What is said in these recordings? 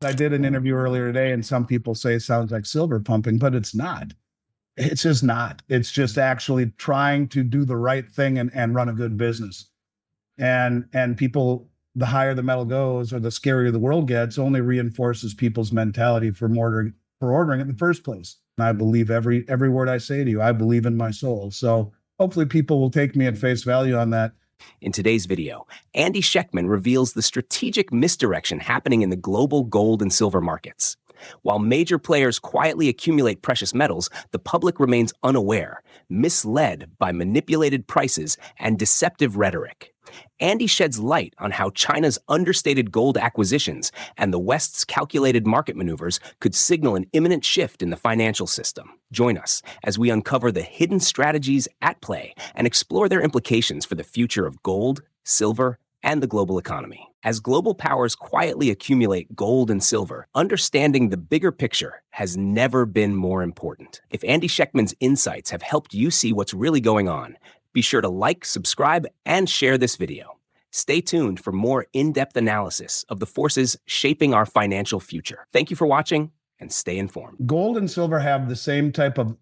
I did an interview earlier today, and some people say it sounds like silver pumping, but it's not. It's just not. It's just actually trying to do the right thing and run a good business. And people, the higher the metal goes or the scarier the world gets, only reinforces people's mentality for ordering it in the first place. And I believe every word I say to you. I believe in my soul. So hopefully people will take me at face value on that. In today's video, Andy Schectman reveals the strategic misdirection happening in the global gold and silver markets. While major players quietly accumulate precious metals, the public remains unaware, misled by manipulated prices and deceptive rhetoric. Andy sheds light on how China's understated gold acquisitions and the West's calculated market maneuvers could signal an imminent shift in the financial system. Join us as we uncover the hidden strategies at play and explore their implications for the future of gold, silver, and the global economy. As global powers quietly accumulate gold and silver, understanding the bigger picture has never been more important. If Andy Schectman's insights have helped you see what's really going on, be sure to like, subscribe, and share this video. Stay tuned for more in-depth analysis of the forces shaping our financial future. Thank you for watching, and stay informed. Gold and silver have the same type of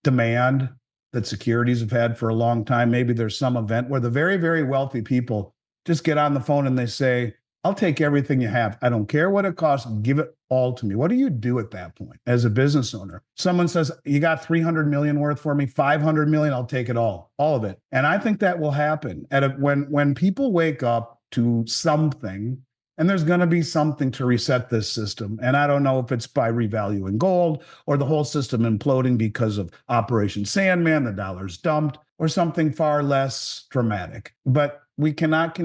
demand that securities have had for a long time. Maybe there's some event where the very, very wealthy people just get on the phone and they say, I'll take everything you have. I don't care what it costs. Give it all to me. What do you do at that point as a business owner? Someone says, you got 300 million worth for me, 500 million, I'll take it all of it. And I think that will happen when people wake up to something, and there's going to be something to reset this system. And I don't know if it's by revaluing gold or the whole system imploding because of Operation Sandman, the dollar's dumped, or something far less dramatic. But we cannot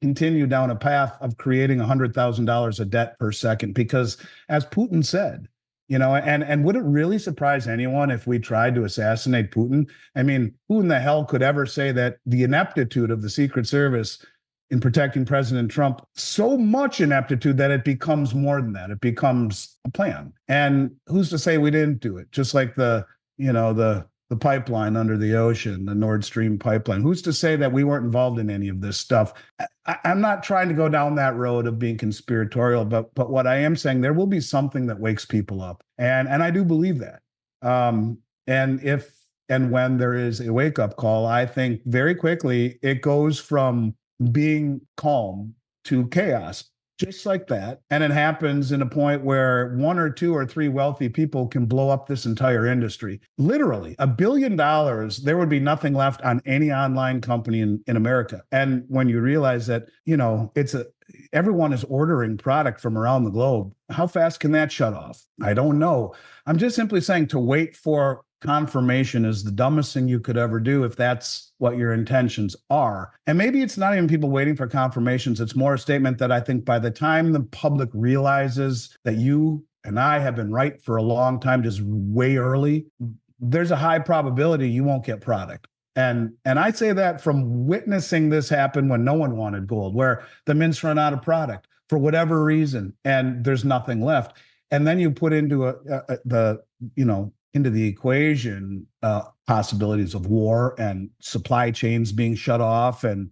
continue down a path of creating $100,000 of debt per second, because as Putin said, and would it really surprise anyone if we tried to assassinate Putin? I mean, who in the hell could ever say that the ineptitude of the Secret Service in protecting President Trump, so much ineptitude that it becomes more than that. It becomes a plan. And who's to say we didn't do it? Just like the pipeline under the ocean, the Nord Stream pipeline. Who's to say that we weren't involved in any of this stuff? I'm not trying to go down that road of being conspiratorial, but what I am saying, there will be something that wakes people up. And I do believe that. And if and when there is a wake-up call, I think very quickly it goes from being calm to chaos, just like that. And it happens in a point where 1 or 2 or 3 wealthy people can blow up this entire industry. Literally, $1 billion, there would be nothing left on any online company in America. And when you realize that, everyone is ordering product from around the globe, how fast can that shut off? I don't know. I'm just simply saying to wait for confirmation is the dumbest thing you could ever do if that's what your intentions are. And maybe it's not even people waiting for confirmations. It's more a statement that I think by the time the public realizes that you and I have been right for a long time, just way early, there's a high probability you won't get product. And I say that from witnessing this happen when no one wanted gold, where the mints run out of product for whatever reason, and there's nothing left. And then you put into into the equation possibilities of war and supply chains being shut off and,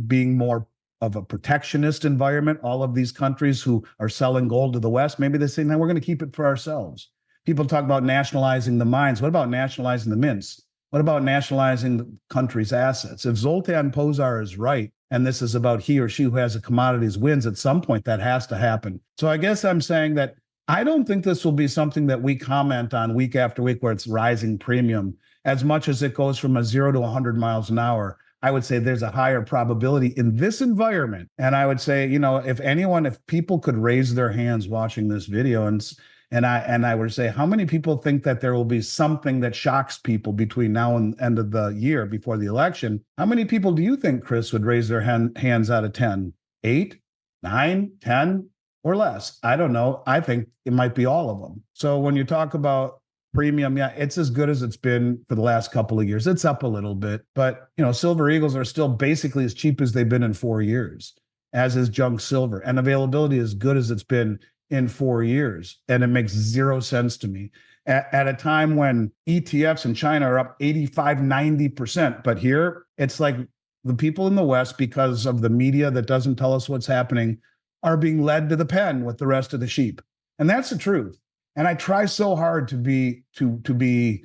being more of a protectionist environment. All of these countries who are selling gold to the West, maybe they're saying, now we're going to keep it for ourselves. People talk about nationalizing the mines. What about nationalizing the mints? What about nationalizing the country's assets? If Zoltan Pozar is right, and this is about he or she who has the commodities wins, at some point that has to happen. So I guess I'm saying that I don't think this will be something that we comment on week after week where it's rising premium as much as it goes from 0 to 100 miles an hour. I would say there's a higher probability in this environment. And I would say, if people could raise their hands watching this video and I would say, how many people think that there will be something that shocks people between now and the end of the year before the election? How many people do you think, Chris, would raise their hands out of 10? 8, 9, 10? Or less? I don't know. I think it might be all of them. So when you talk about premium, yeah, it's as good as it's been for the last couple of years. It's up a little bit, but Silver Eagles are still basically as cheap as they've been in 4 years, as is junk silver, and availability as good as it's been in 4 years. And it makes zero sense to me at a time when ETFs in China are up 85, 90%. But here it's like the people in the West, because of the media that doesn't tell us what's happening, are being led to the pen with the rest of the sheep. And that's the truth. And I try so hard to be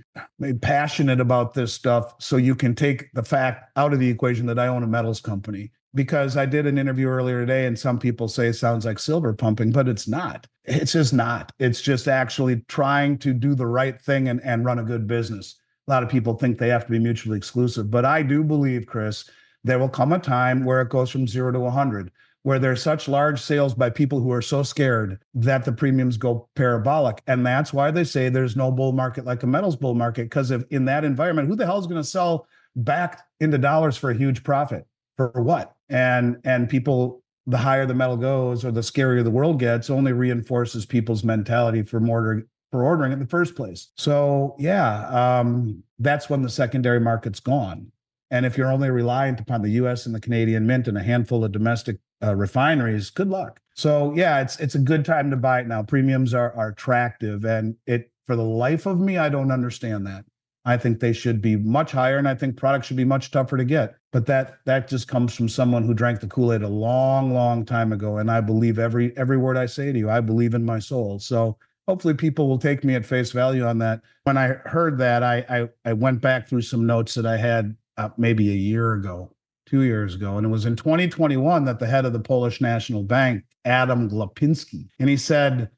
passionate about this stuff so you can take the fact out of the equation that I own a metals company. Because I did an interview earlier today, and some people say it sounds like silver pumping, but it's not. It's just not. It's just actually trying to do the right thing and run a good business. A lot of people think they have to be mutually exclusive, but I do believe, Chris, there will come a time where it goes from 0 to 100, where there's such large sales by people who are so scared that the premiums go parabolic. And that's why they say there's no bull market like a metals bull market, because if in that environment, who the hell is going to sell back into dollars for a huge profit? For what? And people, the higher the metal goes or the scarier the world gets, only reinforces people's mentality for ordering it in the first place. So yeah, that's when the secondary market's gone. And if you're only reliant upon the U.S. and the Canadian Mint and a handful of domestic refineries, good luck. So yeah, it's a good time to buy it now. Premiums are attractive, and it for the life of me, I don't understand that. I think they should be much higher, and I think products should be much tougher to get. But that just comes from someone who drank the Kool-Aid a long, long time ago, and I believe every word I say to you. I believe in my soul. So hopefully people will take me at face value on that. When I heard that, I went back through some notes that I had maybe a year ago, 2 years ago, and it was in 2021 that the head of the Polish National Bank, Adam Glapiński, and he said,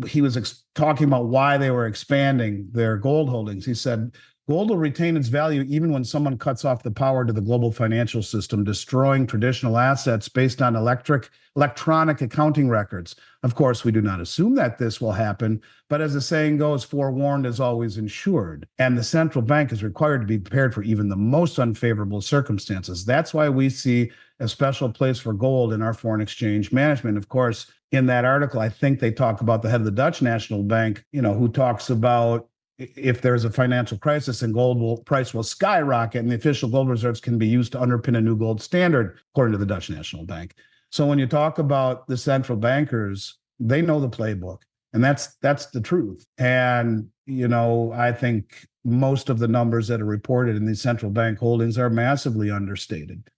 he was talking about why they were expanding their gold holdings. He said, gold will retain its value even when someone cuts off the power to the global financial system, destroying traditional assets based on electronic accounting records. Of course, we do not assume that this will happen, but as the saying goes, forewarned is always insured. And the central bank is required to be prepared for even the most unfavorable circumstances. That's why we see a special place for gold in our foreign exchange management. Of course, in that article, I think they talk about the head of the Dutch National Bank, who talks about if there's a financial crisis and price will skyrocket, and the official gold reserves can be used to underpin a new gold standard, according to the Dutch National Bank. So when you talk about the central bankers, they know the playbook, and that's the truth. And I think most of the numbers that are reported in these central bank holdings are massively understated.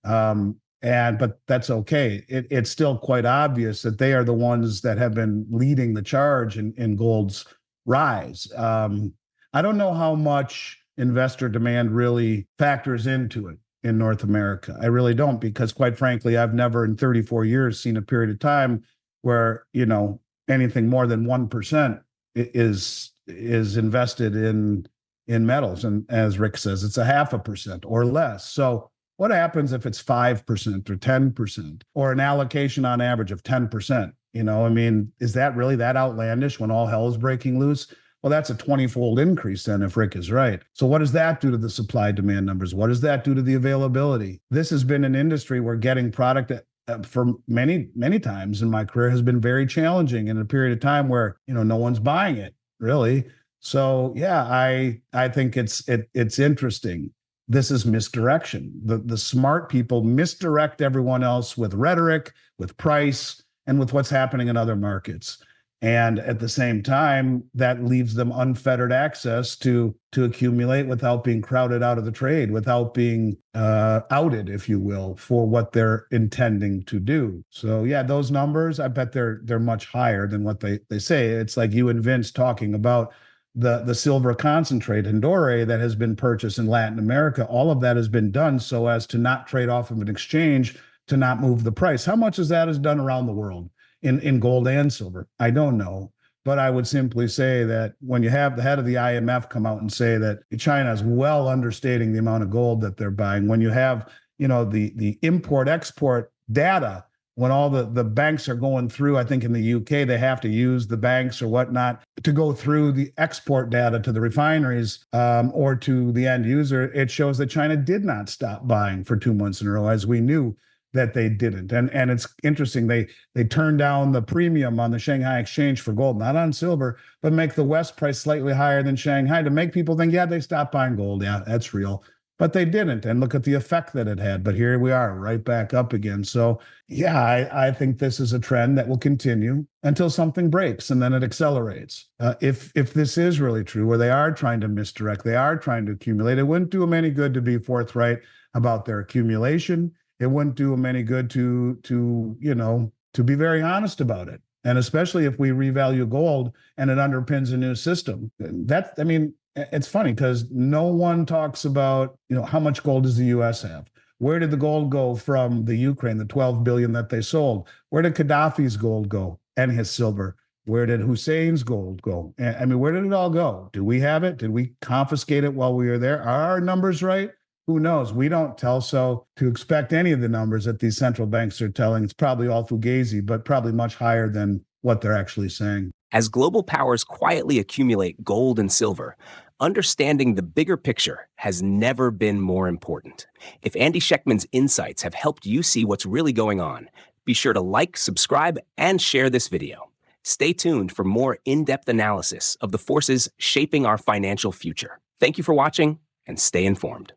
But that's okay. It's still quite obvious that they are the ones that have been leading the charge in gold's rise. I don't know how much investor demand really factors into it in North America. I really don't, because quite frankly, I've never in 34 years seen a period of time where, anything more than 1% is invested in metals. And as Rick says, it's 0.5% or less. So what happens if it's 5% or 10% or an allocation on average of 10%? Is that really that outlandish when all hell is breaking loose? Well, that's a 20-fold increase then if Rick is right. So what does that do to the supply demand numbers? What does that do to the availability? This has been an industry where getting product for many, many times in my career has been very challenging in a period of time where, no one's buying it really. So yeah, I think it's interesting. This is misdirection. The smart people misdirect everyone else with rhetoric, with price, and with what's happening in other markets. And at the same time, that leaves them unfettered access to accumulate without being crowded out of the trade, without being outed, if you will, for what they're intending to do. So yeah, those numbers, I bet they're much higher than what they say. It's like you and Vince talking about the silver concentrate in Doré that has been purchased in Latin America. All of that has been done so as to not trade off of an exchange, to not move the price. How much of that is done around the world in gold and silver? I don't know. But I would simply say that when you have the head of the IMF come out and say that China is well understating the amount of gold that they're buying, when you have, the import-export data, when all the banks are going through, I think in the UK, they have to use the banks or whatnot to go through the export data to the refineries or to the end user, it shows that China did not stop buying for 2 months in a row, as we knew that they didn't. And it's interesting, they turned down the premium on the Shanghai exchange for gold, not on silver, but make the West price slightly higher than Shanghai to make people think, yeah, they stopped buying gold. Yeah, that's real. But they didn't. And look at the effect that it had. But here we are, right back up again. So yeah, I think this is a trend that will continue until something breaks, and then it accelerates. If this is really true, where they are trying to misdirect, they are trying to accumulate, it wouldn't do them any good to be forthright about their accumulation. It wouldn't do them any good to to be very honest about it. And especially if we revalue gold and it underpins a new system. I mean, it's funny because no one talks about, how much gold does the US have? Where did the gold go from the Ukraine, the 12 billion that they sold? Where did Gaddafi's gold go and his silver? Where did Hussein's gold go? I mean, where did it all go? Do we have it? Did we confiscate it while we were there? Are our numbers right? Who knows? We don't tell. So to expect any of the numbers that these central banks are telling, it's probably all fugazi, but probably much higher than what they're actually saying. As global powers quietly accumulate gold and silver, understanding the bigger picture has never been more important. If Andy Schectman's insights have helped you see what's really going on, be sure to like, subscribe, and share this video. Stay tuned for more in-depth analysis of the forces shaping our financial future. Thank you for watching, and stay informed.